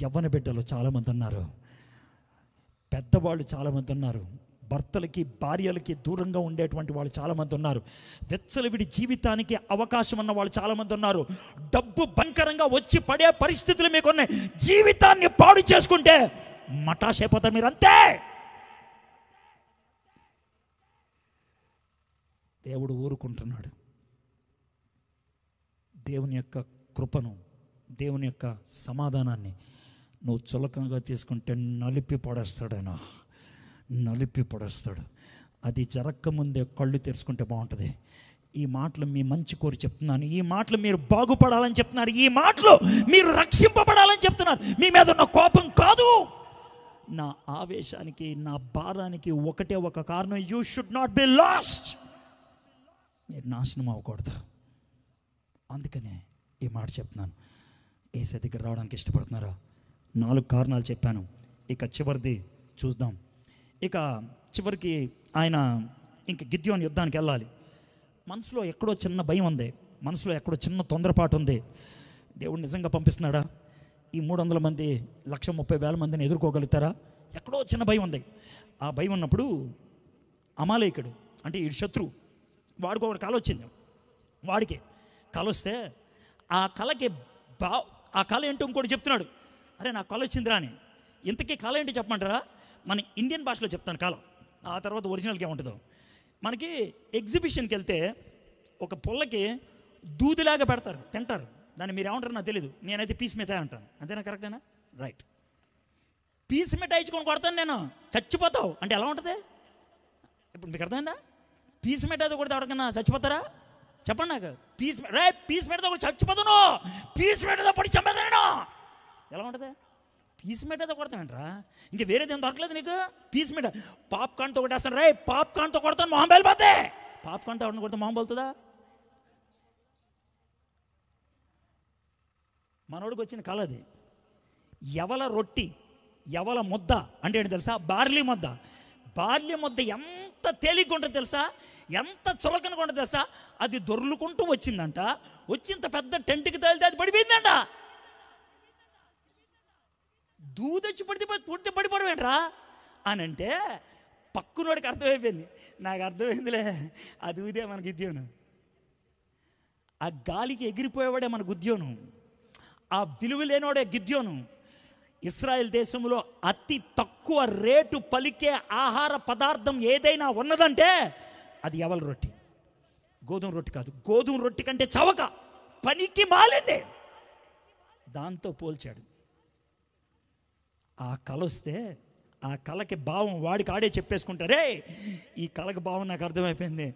యవ్వన బిడ్డలు చాలామంది ఉన్నారు, పెద్దవాళ్ళు చాలామంది ఉన్నారు, భర్తలకి భార్యలకి దూరంగా ఉండేటువంటి వాళ్ళు చాలామంది ఉన్నారు, వెచ్చలవిడి జీవితానికి అవకాశం ఉన్న వాళ్ళు చాలామంది ఉన్నారు. డబ్బు భయంకరంగా వచ్చి పడే పరిస్థితులు మీకు ఉన్నాయి. జీవితాన్ని పాడు చేసుకుంటే మటాష్ అయిపోతారు మీరు, అంతే. దేవుడు ఊరుకుంటున్నాడు. దేవుని యొక్క కృపను, దేవుని యొక్క సమాధానాన్ని నువ్వు చులకంగా తీసుకుంటే నలిపి పడేస్తాడైనా, నలిపి పడేస్తాడు. అది జరగకముందే కళ్ళు తెరుచుకుంటే బాగుంటుంది. ఈ మాటలు మీ మంచి కోరి చెప్తున్నాను, ఈ మాటలు మీరు బాగుపడాలని చెప్తున్నారు, ఈ మాటలు మీరు రక్షింపబడాలని చెప్తున్నారు. మీ మీద ఉన్న కోపం కాదు, నా ఆవేశానికి, నా భారానికి ఒకటే ఒక కారణం, you should not be last. మీరు నాశనం అవ్వకూడదు. అందుకనే ఈ మాట చెప్తున్నాను. యేసు దగ్గర రావడానికి ఇష్టపడుతున్నారా? 4 కారణాలు చెప్పాను. ఇక చివరిది చూద్దాం. ఇక చివరికి ఆయన ఇంక గిద్యోను యుద్ధానికి వెళ్ళాలి. మనసులో ఎక్కడో చిన్న భయం ఉంది, మనసులో ఎక్కడో చిన్న తొందరపాటు ఉంది. దేవుడు నిజంగా పంపిస్తున్నాడా? ఈ 300 మంది 130,000 మందిని ఎదుర్కోగలుగుతారా? ఎక్కడో చిన్న భయం ఉంది. ఆ భయం ఉన్నప్పుడు అమాలేకుడు అంటే ఈ శత్రువు, వాడికి ఒకటి కల వచ్చింది. వాడికి కల వస్తే ఆ కళకి ఆ కళ ఏంటో ఇంకోటి చెప్తున్నాడు. అరే నా కళ వచ్చిందిరా అని. ఇంతకీ కళ ఏంటి చెప్పమంటారా? మన ఇండియన్ భాషలో చెప్తాను కళ, ఆ తర్వాత ఒరిజినల్గా ఏముంటుందో. మనకి ఎగ్జిబిషన్కి వెళ్తే ఒక పుల్లకి దూదిలాగా పెడతారు, తింటారు. దాన్ని మీరు ఏమంటారు నాకు తెలీదు, నేనైతే పీస్ మిఠాయి అంటాను. అంతేనా? కరెక్టేనా? రైట్. పీస్ మిఠాయి ఇచ్చుకొని కొడతాను నేను, చచ్చిపోతావు అంటే ఎలా ఉంటుంది? ఇప్పుడు మీకు అర్థమైందా? పీస్ మిఠాయితో కొడితే ఎవరికన్నా చచ్చిపోతారా? చెప్పండి నాకు. పీస్ మిఠాయితో కూడా చచ్చిపోతాను, పీస్ మిఠాయితో పడి చంపేతాను, ఎలా ఉంటుంది? పీస్ మిఠాయితో కొడతానంటరా, ఇంకా వేరేది ఏం దొరకలేదు నీకు? పీస్ మిఠాయి పాప్కార్న్తో కొట్టేస్తాను. పాప్కార్న్తో కొడతాను, మొహం బయలుపోతే. పాప్కార్న్తో ఎవరిని కొడితే మొహం బలుతుందా? మనోడికి వచ్చిన కళ అది. ఎవల రొట్టి, ఎవల ముద్ద అంటే ఏంటి తెలుసా? బార్లీ ముద్ద. బార్లీ ముద్ద ఎంత తేలిగ్గా ఉంటుంది తెలుసా, ఎంత చులకనగా ఉంటుంది తెలుసా? అది దొర్లుకుంటూ వచ్చిందంట, వచ్చింత పెద్ద టెంట్కి తగిలితే అది పడిపోయిందంట. దూదొచ్చి పుడితే పడిపోవడమేంట్రా అని అంటే పక్కనోడికి అర్థమైపోయింది. నాకు అర్థమైందిలే, అది ఊదే మన గిద్యోను. ఆ గాలికి ఎగిరిపోయేవాడే మన గిద్యోను, ఆ విలువ లేనోడే గిద్యోను. ఇశ్రాయేల్ దేశంలో అతి తక్కువ రేటు పలికే ఆహార పదార్థం ఏదైనా ఉన్నదంటే అది ఎవల రొట్టి, గోధుమ రొట్టి కాదు. గోధుమ రొట్టి కంటే చవక, పనికి మాలింది. దాంతో పోల్చాడు. ఆ కళ వస్తే ఆ కళకి భావం వాడికి ఆడే చెప్పేసుకుంటారే, ఈ కళకి భావం నాకు అర్థమైపోయింది,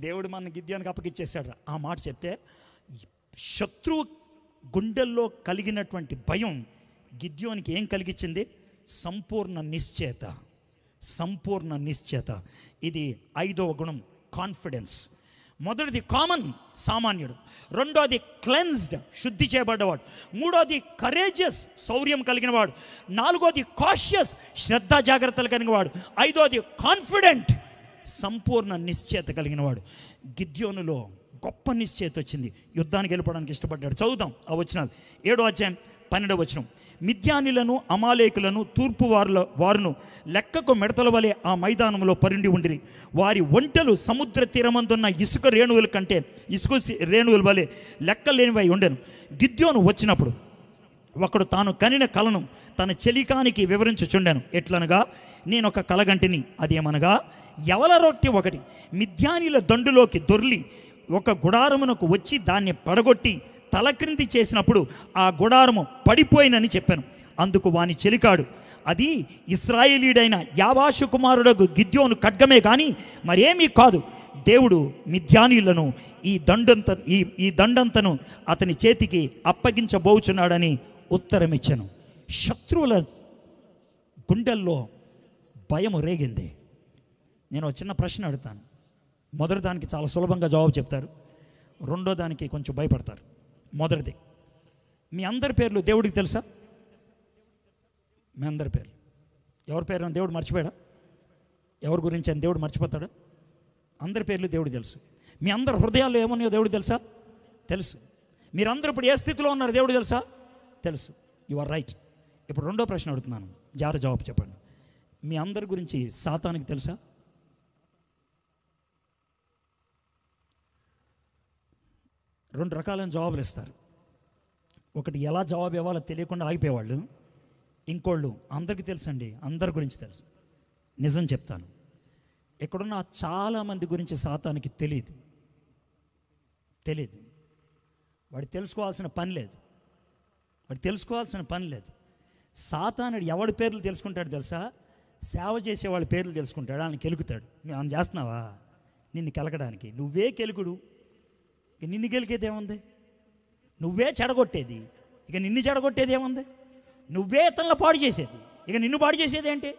దేవుడు మన గిద్యోనికి అప్పగిచ్చేసాడు. ఆ మాట చెప్తే శత్రువు గుండెల్లో కలిగినటువంటి భయం గిద్యోనికి ఏం కలిగించింది? సంపూర్ణ నిశ్చయత. సంపూర్ణ నిశ్చయత. ఇది 5వ గుణం, కాన్ఫిడెన్స్. మొదటిది కామన్, సామాన్యుడు. రెండోది క్లెన్స్డ్, శుద్ధి చేయబడ్డవాడు. మూడోది కరేజియస్, శౌర్యం కలిగినవాడు. నాలుగోది కాషియస్, శ్రద్ధ జాగ్రత్తలు కలిగినవాడు. ఐదోది కాన్ఫిడెంట్, సంపూర్ణ నిశ్చయత కలిగినవాడు. గిద్యోనులో గొప్ప నిశ్చయత వచ్చింది, యుద్ధానికి వెళ్ళిపోవడానికి ఇష్టపడ్డాడు. చదువుదాం ఆ వచనాలు. 7వ అధ్యాయం 12వ వచనం. మిద్యానీలను అమాలేకులను తూర్పు వారును లెక్కకు మిడతల వలె ఆ మైదానంలో పరుండి ఉండిరి. వారి ఒంటెలు సముద్ర తీరమందున్న ఇసుక రేణువుల కంటే ఇసుక రేణువుల వలె లెక్కలేనివై ఉండెను. గిద్యోను వచ్చినప్పుడు ఒకడు తాను కనిన కలను తన చెలికానికి వివరించుచుండెను. ఎట్లనగా, నేను ఒక కలగంటిని, అదేమనగా ఎవల రొట్టె ఒకటి మిద్యానీల దండులోకి దొర్లి ఒక గుడారమునకు వచ్చి దాన్ని పడగొట్టి తలక్రింది చేసినప్పుడు ఆ గుడారము పడిపోయినని చెప్పాను. అందుకు వాని చెలికాడు, అది ఇశ్రాయేలీయుడైన యావాషు కుమారుడకు గిద్యోను ఖడ్గమే కానీ మరేమీ కాదు. దేవుడు మిద్యానీయులను ఈ దండంతను అతని చేతికి అప్పగించబోచున్నాడని ఉత్తరమిచ్చాను. శత్రువుల గుండెల్లో భయము రేగింది. నేను ఒక చిన్న ప్రశ్న అడుగుతాను. మొదటి దానికి చాలా సులభంగా జవాబు చెప్తారు, రెండో దానికి కొంచెం భయపడతారు. మొదటిది, మీ అందరి పేర్లు దేవుడికి తెలుసా? మీ అందరి పేర్లు, ఎవరి పేరు అని దేవుడు మర్చిపోయాడా? ఎవరి గురించి అని దేవుడు మర్చిపోతాడా? అందరి పేర్లు దేవుడికి తెలుసు. మీ అందరి హృదయాల్లో ఏమన్నాయో దేవుడికి తెలుసా? తెలుసు. మీరందరూ ఇప్పుడు ఏ స్థితిలో ఉన్నారు దేవుడు తెలుసా? తెలుసు. You are right. ఇప్పుడు రెండో ప్రశ్న అడుగుతున్నాను, జాగ్రత్త జవాబు చెప్పండి. మీ అందరి గురించి సాతానికి తెలుసా? రెండు రకాలైన జవాబులు ఇస్తారు. ఒకటి ఎలా జవాబు ఇవ్వాలో తెలియకుండా ఆగిపోయేవాళ్ళు, ఇంకోళ్ళు అందరికీ తెలుసండి, అందరి గురించి తెలుసు. నిజం చెప్తాను, ఇక్కడున్న చాలామంది గురించి సాతానికి తెలియదు. వాడు తెలుసుకోవాల్సిన పని లేదు. సాతానుడు ఎవడి పేర్లు తెలుసుకుంటాడు తెలుసా? సేవ చేసేవాళ్ళ పేర్లు తెలుసుకుంటాడు, ఆయన కెలుకుతాడు. నువ్వు ఏమైనా చేస్తున్నావా నిన్ను కెలకడానికి? నువ్వే కెలుకుడు, ఇక నిన్ను గెలికేది ఏముంది? నువ్వే చెడగొట్టేది, ఇక నిన్ను చెడగొట్టేది ఏముంది? నువ్వే ఇతరులను పాడు చేసేది, ఇక నిన్ను పాడు చేసేది ఏంటి?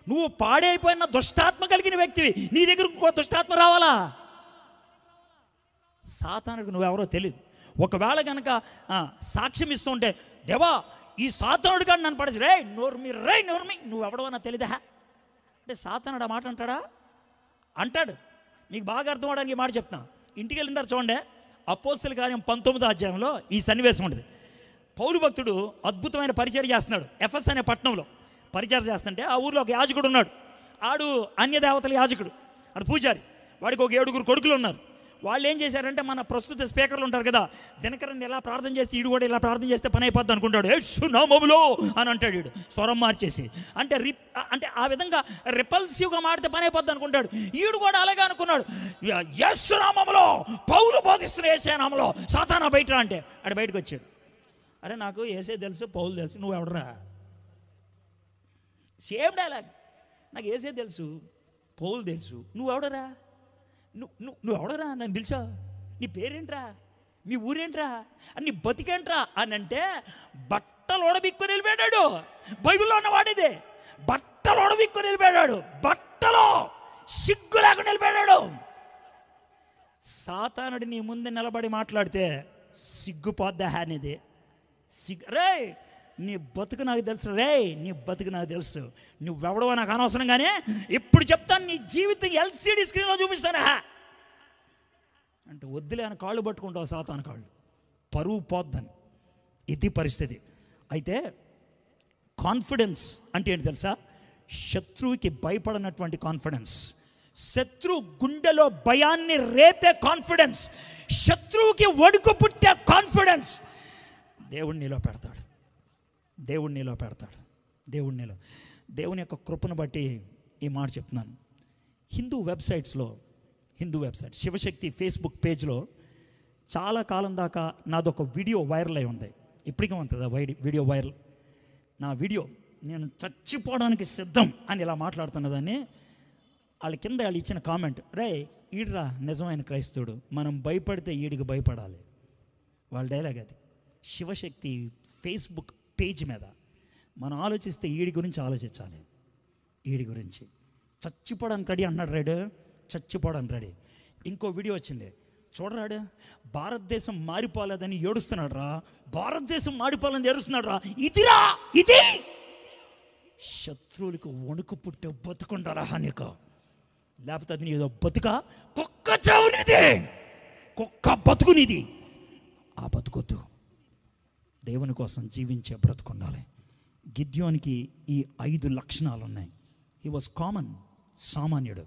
నువ్వు పాడైపోయిన దుష్టాత్మ కలిగిన వ్యక్తివి, నీ దగ్గర ఇంకో దుష్టాత్మ రావాలా? సాతానుడికి నువ్వెవరో తెలియదు. ఒకవేళ కనుక సాక్ష్యం ఇస్తుంటే, దేవా ఈ సాతానుడు కానీ నన్ను పడేసి, రే నోర్మి నువ్వెవడవన్నా తెలియదా అంటే సాతానుడు ఆ మాట అంటాడు. మీకు బాగా అర్థం అవడానికి ఈ మాట చెప్తున్నా. ఇంటికి వెళ్ళిన తర్వాత చూడండి, అపోస్తలుల కార్యం 19వ అధ్యాయంలో ఈ సన్నివేశం ఉంటుంది. పౌలు భక్తుడు అద్భుతమైన పరిచర్య చేస్తున్నాడు. ఎఫెస్ అనే పట్టణంలో పరిచర్య చేస్తుంటే ఆ ఊరిలో ఒక యాజకుడు ఉన్నాడు. ఆడు అన్యదేవతల యాజకుడు, ఆడు పూజారి. వాడికి ఒక 7 కొడుకులు ఉన్నారు. వాళ్ళు ఏం చేశారంటే, మన ప్రస్తుత స్పీకర్లు ఉంటారు కదా, దినకరన్ ఎలా ప్రార్థన చేస్తే ఈడు కూడా ఇలా ప్రార్థన చేస్తే పని అయిపోద్ది అనుకుంటాడు. యేసు నామములో అని అంటాడు వీడు, స్వరం మార్చేసి. అంటే ఆ విధంగా రిపల్సివ్గా మాడితే పని అయిపోద్ది అనుకుంటాడు. ఈడు కూడా అలాగే అనుకున్నాడు. యేసు నామములో, పౌలు బోధిస్తున్న యేసే నామములో, సాతానా బయట అంటే ఆడు బయటకు వచ్చాడు. అరే నాకు యేసే తెలుసు, పౌలు తెలుసు, నువ్వెవడరా? Same dialogue. నాకు యేసే తెలుసు, పౌలు తెలుసు, నువ్వెవడరా? నువ్వెవడరా నన్ను పిలిచా? నీ పేరేంట్రా? మీ ఊరేంట్రా? నీ బతికేంట్రా అని అంటే, బట్టలు ఓడబిక్కొని వెళ్ళిపోయాడు. బైబిల్లో ఉన్నవాడిదే. బట్టలు ఓడబిక్కొని వెళ్ళిపోయాడు, బట్టలో సిగ్గు లేకుండా వెళ్ళిపోయాడు. సాతానుడు నీ ముందు నిలబడి మాట్లాడితే సిగ్గుపోద్దా అనేది? రే నీ బతుకు నాకు తెలుసు, నువ్వెవడవో నాకు అనవసరం. కానీ ఇప్పుడు చెప్తాను, నీ జీవితం ఎల్సిడి స్క్రీన్లో చూపిస్తానా అంటే వద్దులే అని కాళ్ళు పట్టుకుంటావు. సాతాను కాళ్ళు, పరువు పోద్దని. ఇది పరిస్థితి. అయితే కాన్ఫిడెన్స్ అంటే ఏంటి తెలుసా? శత్రువుకి భయపడనటువంటి కాన్ఫిడెన్స్, శత్రు గుండెలో భయాన్ని రేపే కాన్ఫిడెన్స్, శత్రువుకి వణుకు పుట్టే కాన్ఫిడెన్స్ దేవుడు నీలో పెడతాడు. దేవుని యొక్క కృపను బట్టి ఈ మాట చెప్తున్నాను. హిందూ వెబ్సైట్ శివశక్తి ఫేస్బుక్ పేజ్లో చాలా కాలం దాకా నాదొక వీడియో వైరల్ అయి ఉంది. ఇప్పటికీ ఉంటుంది వీడియో వైరల్. నా వీడియో నేను చచ్చిపోవడానికి సిద్ధం అని ఇలా మాట్లాడుతున్నదాన్ని వాళ్ళ కింద వాళ్ళు ఇచ్చిన కామెంట్, రే ఈడ్రా నిజమైన క్రైస్తవుడు, మనం భయపడితే ఈడికి భయపడాలి. వాళ్ళ డైలాగ్ అది. శివశక్తి ఫేస్బుక్ పేజ్ మీద మనం ఆలోచిస్తే ఈడి గురించి ఆలోచించాలి. ఈడి గురించి చచ్చిపోవడానికి రెడీ అంటున్నాడు రాడు, చచ్చిపోవడానికి రెడీ. ఇంకో వీడియో వచ్చింది చూడరాడు, భారతదేశం మారిపోలేదని ఏడుస్తున్నాడు రా, భారతదేశం మారిపోలేదని ఏడుస్తున్నాడు రా. ఇది శత్రువులకు వణుకు పుట్టే బతుకుంటారా నీకు? లేకపోతే అది నీదో బతుక, కుక్క చావునిది, కుక్క బతుకునిది. ఆ బతుకొద్దు, దేవుని కోసం జీవించే బ్రతుకుండాలి. గిద్యోనికి ఈ 5 లక్షణాలు ఉన్నాయి. హీ వాజ్ సామాన్యుడు.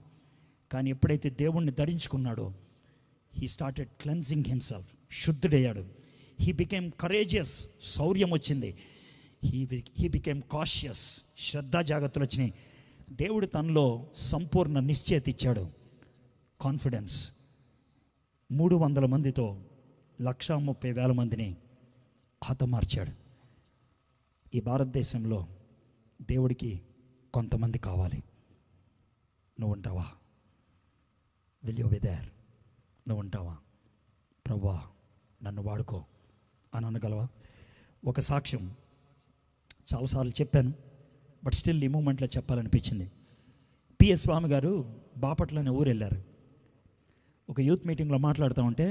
కానీ ఎప్పుడైతే దేవుణ్ణి ధరించుకున్నాడో, హీ స్టార్టెడ్ క్లెన్సింగ్ హిమ్సెల్ఫ్, శుద్ధుడయ్యాడు. హీ బికేమ్ కరేజియస్, శౌర్యం వచ్చింది. హీ బికేమ్ కాషియస్, శ్రద్ధా జాగ్రత్తలు వచ్చినాయి. దేవుడు తనలో సంపూర్ణ నిశ్చయత ఇచ్చాడు, కాన్ఫిడెన్స్. 300 మందితో 130,000 మందిని హతమార్చాడు. ఈ భారతదేశంలో దేవుడికి కొంతమంది కావాలి. నువ్వు ఉంటావా? Will you be there? నువ్వు ఉంటావా? ప్రభువా నన్ను వాడుకో అని అనగలవా? ఒక సాక్ష్యం చాలాసార్లు చెప్పాను, బట్ స్టిల్ ఈ మూమెంట్లో చెప్పాలనిపించింది. పిఎస్ స్వామి గారు బాపట్ల అనే ఊరు వెళ్ళారు. ఒక యూత్ మీటింగ్లో మాట్లాడుతూ ఉంటే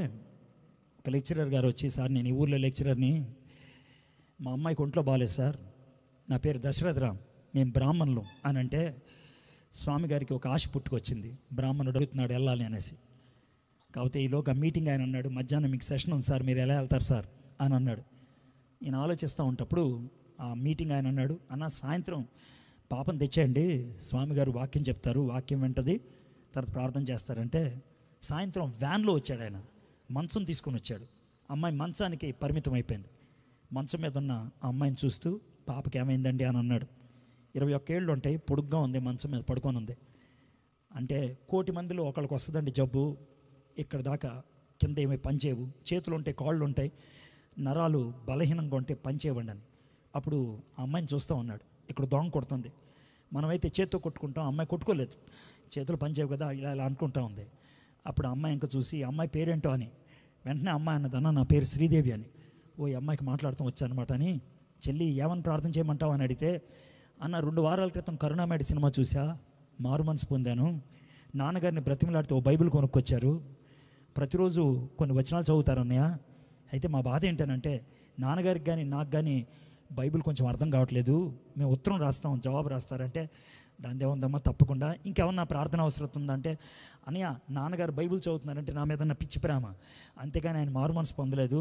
ఒక లెక్చరర్ గారు వచ్చి, సార్ నేను ఈ ఊర్లో లెక్చరర్ని, మా అమ్మాయికి ఒంట్లో బాగాలేదు సార్, నా పేరు దశరథరామ్, మేము బ్రాహ్మణులు అని అంటే, స్వామి గారికి ఒక ఆశ పుట్టుకొచ్చింది, బ్రాహ్మణుడు అడుగుతున్నాడు వెళ్ళాలి అనేసి. కాకపోతే ఈలోగా మీటింగ్ ఆయన అన్నాడు, మధ్యాహ్నం మీకు సెషన్ ఉంది సార్, మీరు ఎలా వెళ్తారు సార్ అని అన్నాడు. ఈయన ఆలోచిస్తూ ఉంటప్పుడు ఆ మీటింగ్ ఆయన అన్నాడు, అన్న సాయంత్రం పాపను తెచ్చేయండి, స్వామి గారు వాక్యం చెప్తారు, వాక్యం వింటది, తర్వాత ప్రార్థన చేస్తారంటే సాయంత్రం వ్యాన్లో వచ్చాడు ఆయన. మంచం తీసుకొని వచ్చాడు. అమ్మాయి మంచానికి పరిమితం అయిపోయింది. మంచం మీద ఉన్న ఆ అమ్మాయిని చూస్తూ పాపకి ఏమైందండి అని అన్నాడు. 21 ఏళ్ళు ఉంటాయి, పొడుగ్గా ఉంది, మంచం మీద పడుకొని ఉంది. అంటే 1,000,000 మందిలో ఒకళ్ళకి వస్తుందండి జబ్బు, ఇక్కడ దాకా కింద ఏమీ పనిచేయవు, చేతులు ఉంటాయి, కాళ్ళు ఉంటాయి, నరాలు బలహీనంగా ఉంటే పనిచేయవండి అని. అప్పుడు ఆ అమ్మాయిని చూస్తూ ఉన్నాడు. ఇక్కడ దొంగ కొడుతుంది, మనమైతే చేత్తో కొట్టుకుంటాం, అమ్మాయి కొట్టుకోలేదు, చేతులు పనిచేయవు కదా, ఇలా ఇలా అనుకుంటా ఉంది. అప్పుడు అమ్మాయి ఇంకా చూసి అమ్మాయి పేరేంటో అని, వెంటనే అమ్మాయి అన్నదన్న నా పేరు శ్రీదేవి అని. ఓ ఈ అమ్మాయికి మాట్లాడుతూ వచ్చానమాట అని, చెల్లి ఏమని ప్రార్థన చేయమంటావు అని అడిగితే, అన్న 2 వారాల క్రితం కరుణామేడి సినిమా చూసా, మారు మనసు పొందాను, నాన్నగారిని బ్రతిమలాడితే ఓ బైబిల్ కొనుక్కొచ్చారు, ప్రతిరోజు కొన్ని వచనాలు చదువుతారన్నయ్య. అయితే మా బాధ ఏంటనంటే నాన్నగారికి కానీ నాకు కానీ బైబిల్ కొంచెం అర్థం కావట్లేదు, మేము ఉత్తరం రాస్తాం, జవాబు రాస్తారంటే దాని ఏముందమ్మా తప్పకుండా, ఇంకేమన్నా ప్రార్థన అవసరం ఉందంటే, అన్నయ్య నాన్నగారు బైబిల్ చదువుతున్నారంటే నా మీద ఉన్న పిచ్చి ప్రేమ, అంతేగాని ఆయన మారు మనసు పొందలేదు,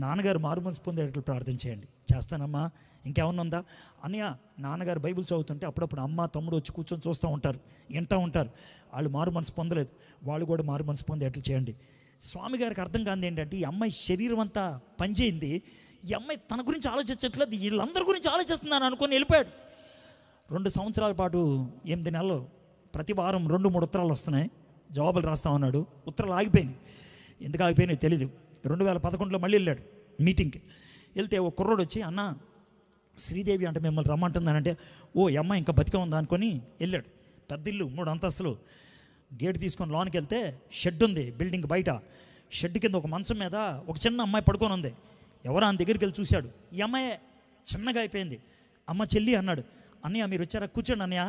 నాన్నగారు మారు మనసు పొందేటట్లు ప్రార్థన చేయండి. చేస్తానమ్మా, ఇంకేమన్నా ఉందా అన్నయ్య? నాన్నగారు బైబిల్ చదువుతుంటే అప్పుడప్పుడు అమ్మ తమ్ముడు వచ్చి కూర్చొని చూస్తూ ఉంటారు, వింటూ ఉంటారు, వాళ్ళు మారు మనసు పొందలేదు, వాళ్ళు కూడా మారు మనసు పొందేటట్లు చేయండి. స్వామి గారికి అర్థం కాదు ఏంటంటే ఈ అమ్మాయి శరీరం అంతా పనిచేయింది, ఈ అమ్మాయి తన గురించి ఆలోచించట్లేదు, వీళ్ళందరి గురించి ఆలోచిస్తున్నాను అనుకొని వెళ్ళిపోయాడు. 2 సంవత్సరాల పాటు 8 నెలలు ప్రతి వారం 2-3 ఉత్తరాలు వస్తున్నాయి, జవాబులు రాస్తా ఉన్నాడు. ఉత్తరాలు ఆగిపోయినాయి, ఎందుకు ఆగిపోయినాయి తెలీదు. 2011లో మళ్ళీ వెళ్ళాడు మీటింగ్కి. వెళ్తే ఒక కుర్రోడు వచ్చి, అన్న శ్రీదేవి అంటే మిమ్మల్ని రమ్మంటుందనంటే, ఓ ఈ అమ్మాయి ఇంకా బతికే ఉందా అనుకొని వెళ్ళాడు. పెద్ద ఇల్లు, 3 అంతస్తులు, గేట్ తీసుకొని లోనికి వెళ్తే షెడ్ ఉంది బిల్డింగ్ బయట, షెడ్ కింద ఒక మంచం మీద ఒక చిన్న అమ్మాయి పడుకొని ఉంది. ఎవరో ఆయన దగ్గరికి వెళ్ళి చూశాడు, ఈ అమ్మాయి చిన్నగా అయిపోయింది. అమ్మ చెల్లి అన్నాడు. అన్నయ్య మీరు వచ్చారా, కూర్చోండి అన్నయ్య,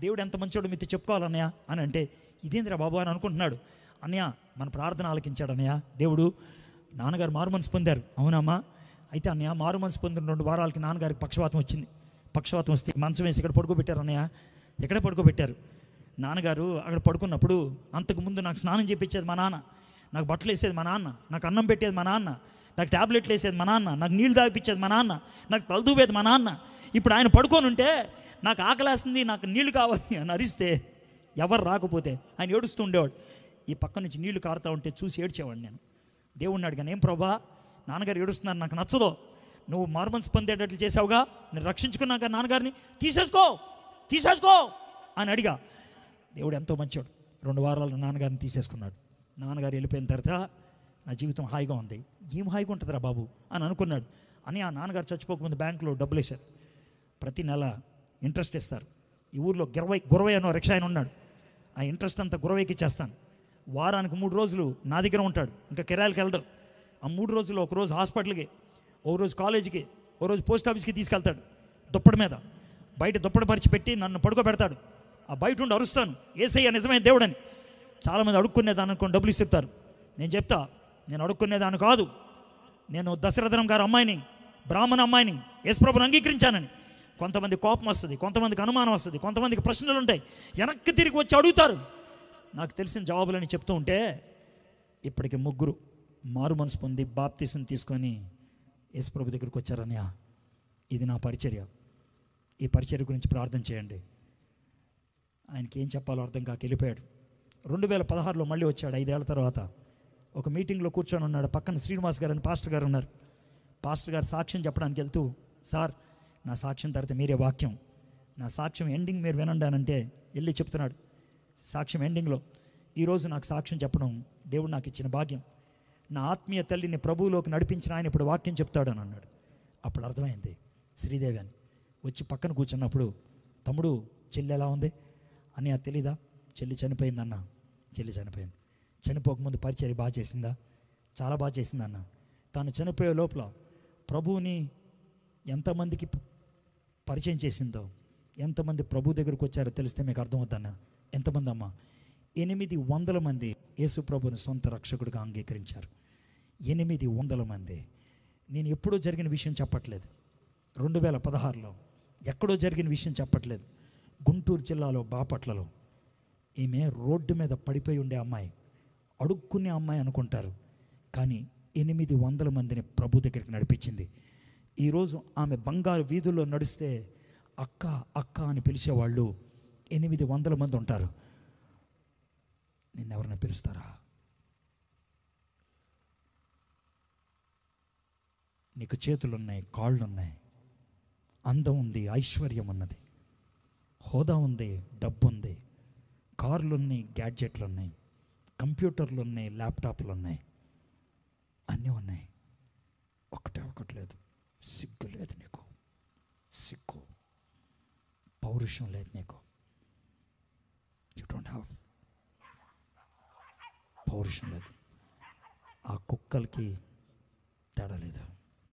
దేవుడు ఎంత మంచోడు మీతో చెప్పుకోవాలన్నయ్య అని అంటే, ఇదేంద్రా బాబు అని అనుకుంటున్నాడు. అన్నయ్య మన ప్రార్థన ఆలకించాడు అన్నయ్య, దేవుడు నాన్నగారు మారు మనసు పొందారు. అవునమ్మా, అయితే అన్నయ్య మారు మనసు పొందిన 2 వారాలకి నాన్నగారికి పక్షవాతం వచ్చింది. పక్షవాతం వస్తే మంచం వేసి ఇక్కడ పడుకోబెట్టారు అన్నయ్య. ఎక్కడే పడుకోబెట్టారు? నాన్నగారు అక్కడ పడుకున్నప్పుడు అంతకుముందు నాకు స్నానం చేయించేది మా నాన్న, నాకు బట్టలు వేసేది మా నాన్న, నాకు అన్నం పెట్టేది మా నాన్న, నాకు ట్యాబ్లెట్లు వేసేది మా నాన్న, నాకు నీళ్ళు తాగిపించేది మా నాన్న, నాకు తలదూవేది మా నాన్న. ఇప్పుడు ఆయన పడుకొని ఉంటే నాకు ఆకలేస్తుంది, నాకు నీళ్లు కావాలి అని అరిస్తే ఎవరు రాకపోతే ఆయన ఏడుస్తూ ఉండేవాడు. ఈ పక్క నుంచి నీళ్లు కారుతూ ఉంటే చూసి ఏడ్చేవాడు నేను. దేవుడిని అడిగాను, ఏం ప్రభా నాన్నగారు ఏడుస్తున్నారు, నాకు నచ్చదో, నువ్వు మార్మన్స్ పొందేటట్లు చేసావుగా, నేను రక్షించుకున్నాక నాన్నగారిని తీసేసుకో అని అడిగా. దేవుడు ఎంతో మంచోడు, 2 వారాలు నాన్నగారిని తీసేసుకున్నాడు. నాన్నగారు వెళ్ళిపోయిన తర్వాత నా జీవితం హాయిగా ఉంది. ఏం హాయిగా ఉంటుందిరా బాబు అని అనుకున్నాడు. అని ఆ నాన్నగారు చచ్చిపోకముందు బ్యాంకులో డబ్బులు వేశారు, ప్రతి నెల ఇంట్రెస్ట్ ఇస్తారు. ఈ ఊర్లో గురవయ్య అనో రిక్షా ఆయన ఉన్నాడు, ఆ ఇంట్రెస్ట్ అంతా గురవయ్యకి ఇచ్చేస్తాను. వారానికి 3 రోజులు నా దగ్గర ఉంటాడు, ఇంకా కిరాయిలకి వెళ్ళడు. ఆ 3 రోజులు ఒక రోజు హాస్పిటల్కి, ఒక రోజు కాలేజీకి, ఒక రోజు పోస్ట్ ఆఫీస్కి తీసుకెళ్తాడు. దుప్పటి మీద బయట దుప్పటి పరిచి పెట్టి నన్ను పడుకోబెడతాడు. ఆ బయట ఉండి అరుస్తాను, యేసయ్య నిజమైన దేవుడని. చాలామంది అడుక్కునేదాన్ని అనుకోని డబ్బులు ఇస్తారు. నేను చెప్తా, నేను అడుక్కునేదాన్ని కాదు, నేను దశరథనం గారి అమ్మాయిని, బ్రాహ్మణ అమ్మాయిని, యేసుప్రభుని అంగీకరించానని. కొంతమంది కోపం వస్తుంది, కొంతమందికి అనుమానం వస్తుంది, కొంతమందికి ప్రశ్నలు ఉంటాయి, వెనక్కి తిరిగి వచ్చి అడుగుతారు. నాకు తెలిసిన జవాబులని చెప్తూ ఉంటే ఇప్పటికి 3 మారు మనసు పొంది బాప్తీసం తీసుకొని యేసుప్రభు దగ్గరికి వచ్చారన్నయ్య. ఇది నా పరిచర్య, ఈ పరిచర్య గురించి ప్రార్థన చేయండి. ఆయనకి ఏం చెప్పాలో అర్థం కాక వెళ్ళిపోయాడు. 2016లో మళ్ళీ వచ్చాడు 5 ఏళ్ల తర్వాత. ఒక మీటింగ్లో కూర్చొని ఉన్నాడు, పక్కన శ్రీనివాస్ గారు అని పాస్టర్ గారు ఉన్నారు. పాస్టర్ గారు సాక్ష్యం చెప్పడానికి వెళ్తూ, సార్ నా సాక్ష్యం తర్వాత మీరే వాక్యం, నా సాక్ష్యం ఎండింగ్ మీరు వినండి అనంటే వెళ్ళి చెప్తున్నాడు. సాక్ష్యం ఎండింగ్లో, ఈరోజు నాకు సాక్ష్యం చెప్పడం దేవుడు నాకు ఇచ్చిన భాగ్యం, నా ఆత్మీయ తల్లిని ప్రభువులోకి నడిపించిన ఆయన ఇప్పుడు వాక్యం చెప్తాడు అని అన్నాడు. అప్పుడు అర్థమైంది శ్రీదేవి అని. వచ్చి పక్కన కూర్చున్నప్పుడు, తమ్ముడు చెల్లి ఎలా ఉంది అని, అది తెలీదా? చెల్లి చనిపోయిందన్న. చెల్లి చనిపోయింది. చనిపోకముందు పరిచర్య బాగా చేసిందా? చాలా బాగా చేసిందన్న. తాను చనిపోయే లోపల ప్రభువుని ఎంతమందికి పరిచయం చేసిందో, ఎంతమంది ప్రభు దగ్గరకు వచ్చారో తెలిస్తే మీకు అర్థమవుతాన్న. ఎంతమంది అమ్మ? 800 మంది యేసు ప్రభుని సొంత రక్షకుడిగా అంగీకరించారు. 800 మంది. నేను ఎప్పుడో జరిగిన విషయం చెప్పట్లేదు, 2016లో ఎక్కడో జరిగిన విషయం చెప్పట్లేదు. గుంటూరు జిల్లాలో బాపట్లలో ఈమె రోడ్డు మీద పడిపోయి ఉండే అమ్మాయి, అడుక్కునే అమ్మాయి అనుకుంటారు, కానీ 800 మందిని ప్రభు దగ్గరికి నడిపించింది. ఈరోజు ఆమె బంగారు వీధుల్లో నడిస్తే అక్క అక్క అని పిలిచేవాళ్ళు 800 మంది ఉంటారు. నిన్నెవరైనా పిలుస్తారా? నీకు చేతులున్నాయి, కాళ్ళున్నాయి, అందం ఉంది, ఐశ్వర్యం ఉన్నది, హోదా ఉంది, డబ్బు ఉంది, కార్లు ఉన్నాయి, గ్యాడ్జెట్లు ఉన్నాయి, కంప్యూటర్లు ఉన్నాయి, ల్యాప్టాప్లు ఉన్నాయి, అన్నీ ఉన్నాయి. ఒకటి లేదు, సిగ్గు లేదు నీకు. సిగ్గు, పౌరుషం లేదు నీకు. యూ డోంట్ హ్యావ్ పౌరుషం లేదు. ఆ కుక్కలకి తేడా లేదు.